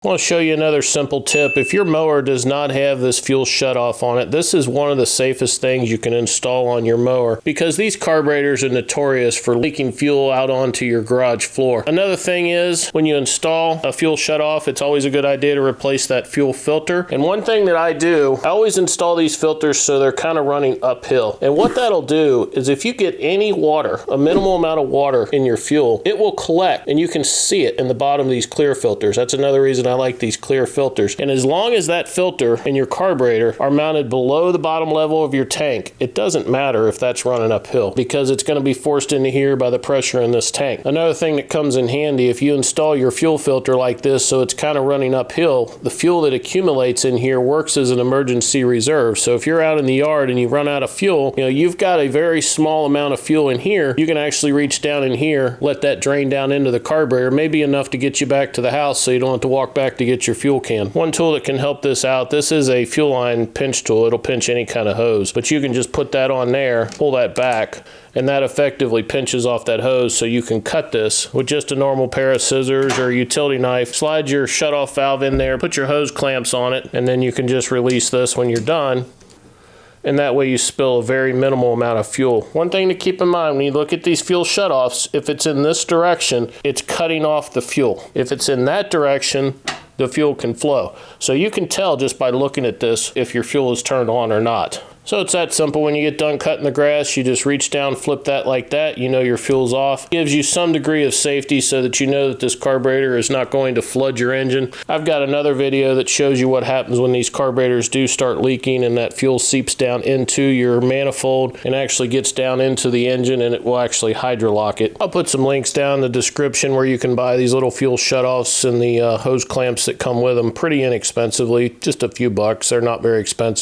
I want to show you another simple tip. If your mower does not have this fuel shutoff on it, this is one of the safest things you can install on your mower because these carburetors are notorious for leaking fuel out onto your garage floor. Another thing is when you install a fuel shutoff, it's always a good idea to replace that fuel filter. And one thing that I do, I always install these filters so they're kind of running uphill. And what that'll do is if you get any water, a minimal amount of water in your fuel, it will collect and you can see it in the bottom of these clear filters. That's another reason I like these clear filters. And as long as that filter and your carburetor are mounted below the bottom level of your tank, it doesn't matter if that's running uphill because it's going to be forced into here by the pressure in this tank. Another thing that comes in handy, if you install your fuel filter like this so it's kind of running uphill, the fuel that accumulates in here works as an emergency reserve. So if you're out in the yard and you run out of fuel, you've got a very small amount of fuel in here. You can actually reach down in here, let that drain down into the carburetor, maybe enough to get you back to the house so you don't have to walk back to get your fuel can. One tool that can help this out, this is a fuel line pinch tool. It'll pinch any kind of hose, but you can just put that on there, pull that back, and that effectively pinches off that hose so you can cut this with just a normal pair of scissors or a utility knife. Slide your shutoff valve in there, put your hose clamps on it, and then you can just release this when you're done. And that way you spill a very minimal amount of fuel. One thing to keep in mind when you look at these fuel shutoffs, if it's in this direction, it's cutting off the fuel. If it's in that direction, the fuel can flow. So you can tell just by looking at this if your fuel is turned on or not. So it's that simple. When you get done cutting the grass, you just reach down, flip that like that. You know your fuel's off. Gives you some degree of safety so that you know that this carburetor is not going to flood your engine. I've got another video that shows you what happens when these carburetors do start leaking and that fuel seeps down into your manifold and actually gets down into the engine and it will actually hydrolock it. I'll put some links down in the description where you can buy these little fuel shutoffs and the hose clamps that come with them pretty inexpensively, just a few bucks. They're not very expensive.